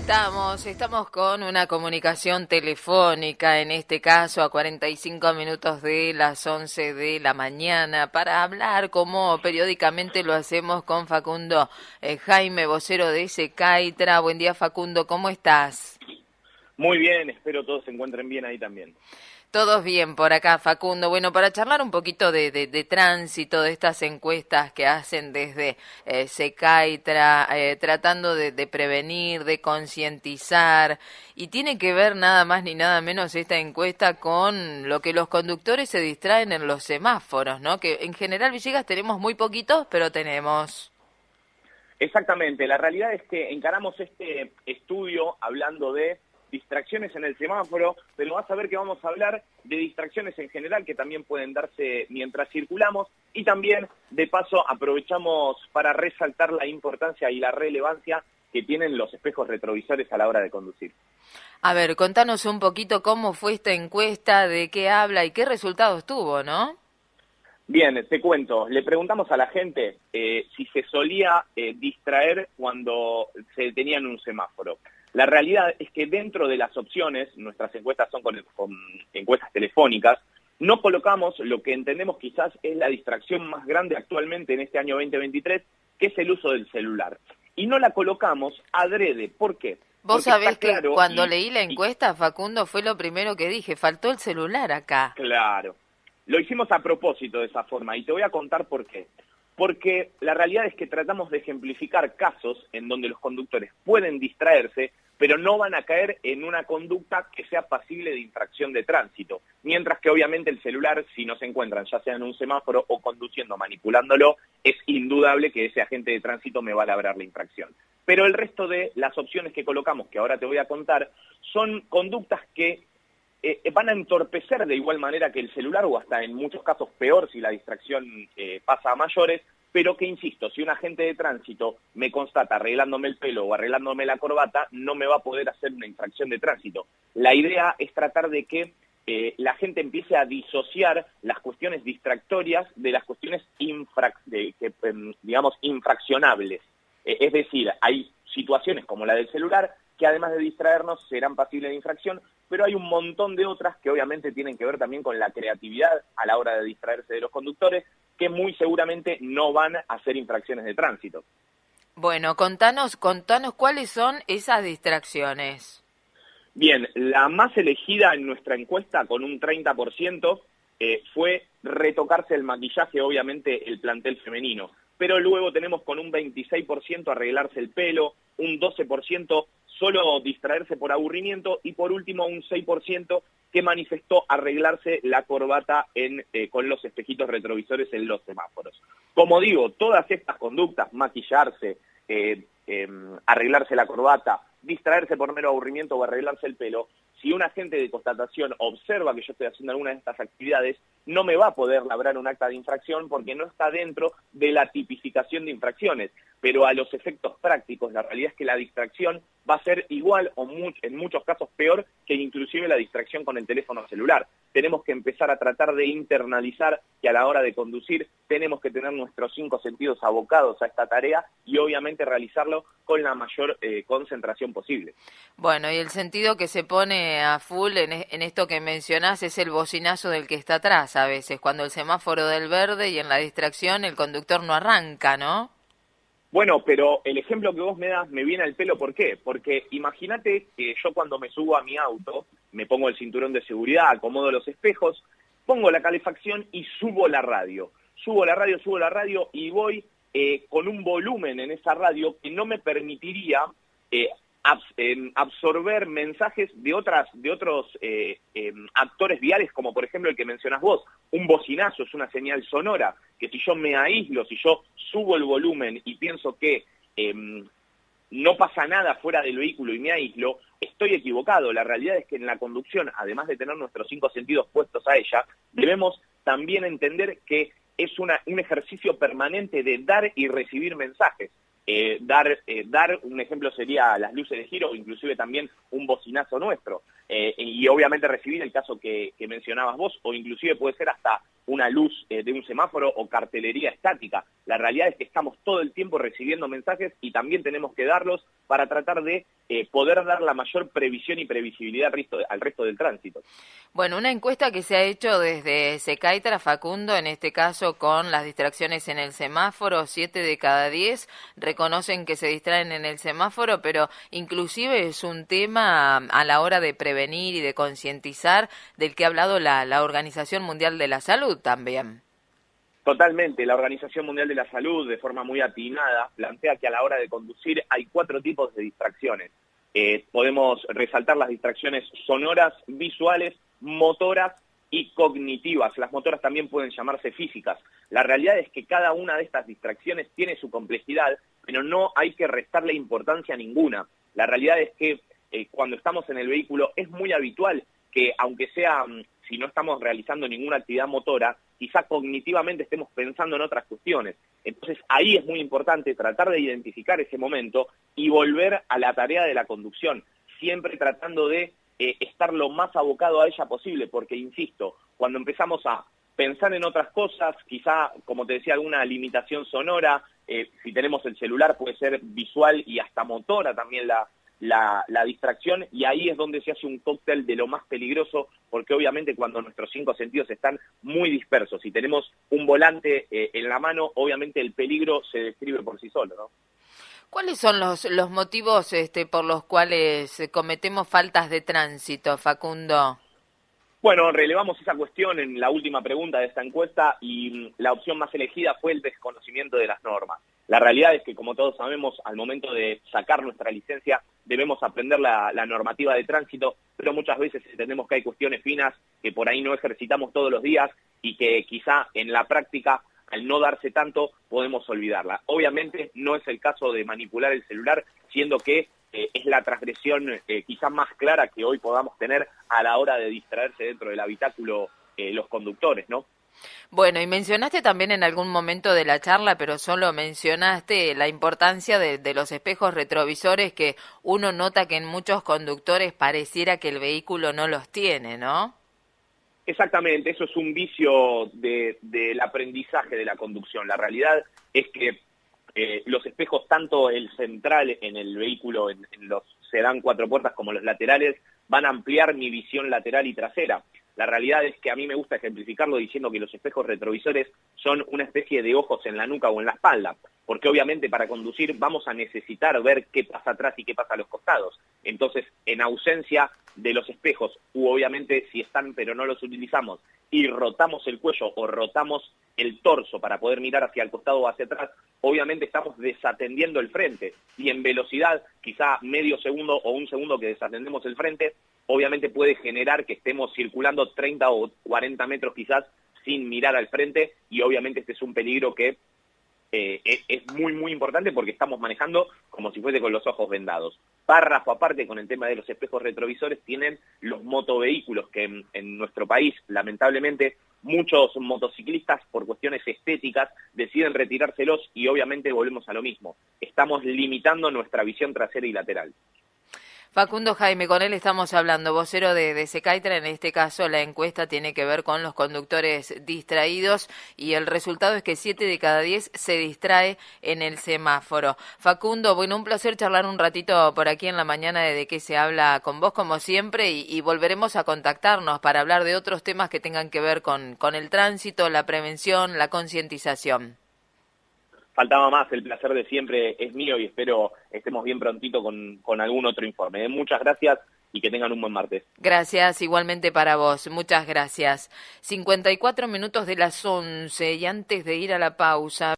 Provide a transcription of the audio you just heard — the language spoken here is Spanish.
Estamos con una comunicación telefónica, en este caso a 45 minutos de las 11 de la mañana, para hablar, como periódicamente lo hacemos, con Facundo Jaime, vocero de SECAITRA. Buen día, Facundo, ¿cómo estás? Muy bien, espero todos se encuentren bien ahí también. Todos bien por acá, Facundo. Bueno, para charlar un poquito de tránsito, de estas encuestas que hacen desde SECAITRA, tratando de prevenir, de concientizar, y tiene que ver nada más ni nada menos esta encuesta con lo que los conductores se distraen en los semáforos, ¿no? Que en general, Villegas, tenemos muy poquitos, pero tenemos. Exactamente, la realidad es que encaramos este estudio hablando de distracciones en el semáforo, pero vas a ver que vamos a hablar de distracciones en general que también pueden darse mientras circulamos, y también, de paso, aprovechamos para resaltar la importancia y la relevancia que tienen los espejos retrovisores a la hora de conducir. A ver, contanos un poquito cómo fue esta encuesta, de qué habla y qué resultados tuvo, ¿no? Bien, te cuento, le preguntamos a la gente si se solía distraer cuando se detenía en un semáforo. La realidad es que dentro de las opciones, nuestras encuestas son con encuestas telefónicas, no colocamos lo que entendemos quizás es la distracción más grande actualmente en este año 2023, que es el uso del celular. Y no la colocamos adrede. ¿Por qué? Vos Porque está sabés que claro cuando leí la encuesta, Facundo, fue lo primero que dije, faltó el celular acá. claro. Lo hicimos a propósito de esa forma y te voy a contar por qué. Porque la realidad es que tratamos de ejemplificar casos en donde los conductores pueden distraerse, pero no van a caer en una conducta que sea pasible de infracción de tránsito. Mientras que obviamente el celular, si no se encuentran ya sea en un semáforo o conduciendo, manipulándolo, es indudable que ese agente de tránsito me va a labrar la infracción. Pero el resto de las opciones que colocamos, que ahora te voy a contar, son conductas que van a entorpecer de igual manera que el celular, o hasta en muchos casos peor si la distracción pasa a mayores, pero que, insisto, si un agente de tránsito me constata arreglándome el pelo o arreglándome la corbata, no me va a poder hacer una infracción de tránsito. La idea es tratar de que la gente empiece a disociar las cuestiones distractorias de las cuestiones digamos, infraccionables. Es decir, hay situaciones como la del celular que además de distraernos serán pasibles de infracción, pero hay un montón de otras que obviamente tienen que ver también con la creatividad a la hora de distraerse de los conductores, que muy seguramente no van a ser infracciones de tránsito. Bueno, contanos cuáles son esas distracciones. Bien, la más elegida en nuestra encuesta, con un 30%, fue retocarse el maquillaje, obviamente el plantel femenino. Pero luego tenemos con un 26% arreglarse el pelo, un 12% solo distraerse por aburrimiento, y por último un 6% que manifestó arreglarse la corbata con los espejitos retrovisores en los semáforos. Como digo, todas estas conductas, maquillarse, arreglarse la corbata, distraerse por mero aburrimiento o arreglarse el pelo, si un agente de constatación observa que yo estoy haciendo alguna de estas actividades, no me va a poder labrar un acta de infracción porque no está dentro de la tipificación de infracciones. Pero a los efectos prácticos, la realidad es que la distracción va a ser igual o en muchos casos peor que inclusive la distracción con el teléfono celular. Tenemos que empezar a tratar de internalizar que a la hora de conducir tenemos que tener nuestros 5 sentidos abocados a esta tarea y obviamente realizarlo con la mayor concentración posible. Bueno, y el sentido que se pone a full en esto que mencionás es el bocinazo del que está atrás a veces, cuando el semáforo del verde y en la distracción el conductor no arranca, ¿no? Bueno, pero el ejemplo que vos me das me viene al pelo. ¿Por qué? Porque imagínate que yo, cuando me subo a mi auto, me pongo el cinturón de seguridad, acomodo los espejos, pongo la calefacción y subo la radio. Subo la radio y voy con un volumen en esa radio que no me permitiría eh, absorber mensajes de otros actores viales, como por ejemplo el que mencionás vos. Un bocinazo es una señal sonora que, si yo me aíslo, si yo subo el volumen y pienso que no pasa nada fuera del vehículo y me aíslo, estoy equivocado. La realidad es que en la conducción, además de tener nuestros 5 sentidos puestos a ella, debemos también entender que es un ejercicio permanente de dar y recibir mensajes. dar un ejemplo sería las luces de giro o inclusive también un bocinazo nuestro. Y obviamente recibir el caso que mencionabas vos, o inclusive puede ser hasta una luz de un semáforo o cartelería estática. La realidad es que estamos todo el tiempo recibiendo mensajes y también tenemos que darlos para tratar de poder dar la mayor previsión y previsibilidad al resto del tránsito. Bueno, una encuesta que se ha hecho desde Secaitra, Facundo, en este caso con las distracciones en el semáforo, 7 de cada 10 reconocen que se distraen en el semáforo, pero inclusive es un tema a la hora de prevenir y de concientizar del que ha hablado la Organización Mundial de la Salud también. Totalmente, la Organización Mundial de la Salud, de forma muy atinada, plantea que a la hora de conducir hay 4 tipos de distracciones. Podemos resaltar las distracciones sonoras, visuales, motoras y cognitivas. Las motoras también pueden llamarse físicas. La realidad es que cada una de estas distracciones tiene su complejidad, pero no hay que restarle importancia a ninguna. La realidad es que cuando estamos en el vehículo es muy habitual que, aunque sea, si no estamos realizando ninguna actividad motora, quizá cognitivamente estemos pensando en otras cuestiones. Entonces ahí es muy importante tratar de identificar ese momento y volver a la tarea de la conducción, siempre tratando de estar lo más abocado a ella posible, porque, insisto, cuando empezamos a pensar en otras cosas, quizá, como te decía, alguna limitación sonora, si tenemos el celular puede ser visual y hasta motora también la distracción, y ahí es donde se hace un cóctel de lo más peligroso, porque obviamente cuando nuestros 5 sentidos están muy dispersos y tenemos un volante en la mano, obviamente el peligro se describe por sí solo, ¿no? ¿Cuáles son los motivos por los cuales cometemos faltas de tránsito, Facundo? Bueno, relevamos esa cuestión en la última pregunta de esta encuesta y la opción más elegida fue el desconocimiento de las normas. La realidad es que, como todos sabemos, al momento de sacar nuestra licencia debemos aprender la normativa de tránsito, pero muchas veces entendemos que hay cuestiones finas que por ahí no ejercitamos todos los días y que quizá en la práctica, al no darse tanto, podemos olvidarla. Obviamente no es el caso de manipular el celular, siendo que es la transgresión quizás más clara que hoy podamos tener a la hora de distraerse dentro del habitáculo los conductores, ¿no? Bueno, y mencionaste también en algún momento de la charla, pero solo mencionaste la importancia de los espejos retrovisores, que uno nota que en muchos conductores pareciera que el vehículo no los tiene, ¿no? Exactamente, eso es un vicio del aprendizaje de la conducción. La realidad es que los espejos, tanto el central en el vehículo, en los sedán 4 puertas, como los laterales, van a ampliar mi visión lateral y trasera. La realidad es que a mí me gusta ejemplificarlo diciendo que los espejos retrovisores son una especie de ojos en la nuca o en la espalda, porque obviamente para conducir vamos a necesitar ver qué pasa atrás y qué pasa a los costados. Entonces, en ausencia de los espejos, u obviamente si están pero no los utilizamos, y rotamos el cuello o rotamos el torso para poder mirar hacia el costado o hacia atrás, obviamente estamos desatendiendo el frente, y en velocidad, quizá medio segundo o un segundo que desatendemos el frente, obviamente puede generar que estemos circulando 30 o 40 metros quizás sin mirar al frente, y obviamente este es un peligro que es muy, muy importante porque estamos manejando como si fuese con los ojos vendados. Párrafo aparte con el tema de los espejos retrovisores tienen los motovehículos, que en nuestro país, lamentablemente, muchos motociclistas por cuestiones estéticas deciden retirárselos y obviamente volvemos a lo mismo. Estamos limitando nuestra visión trasera y lateral. Facundo Jaime, con él estamos hablando, vocero de Secaitra. En este caso la encuesta tiene que ver con los conductores distraídos y el resultado es que 7 de cada 10 se distrae en el semáforo. Facundo, bueno, un placer charlar un ratito por aquí en la mañana de qué se habla con vos como siempre y volveremos a contactarnos para hablar de otros temas que tengan que ver con el tránsito, la prevención, la concientización. Faltaba más, el placer de siempre es mío y espero estemos bien prontito con algún otro informe. Muchas gracias y que tengan un buen martes. Gracias, igualmente para vos. Muchas gracias. 54 minutos de las 11 y antes de ir a la pausa.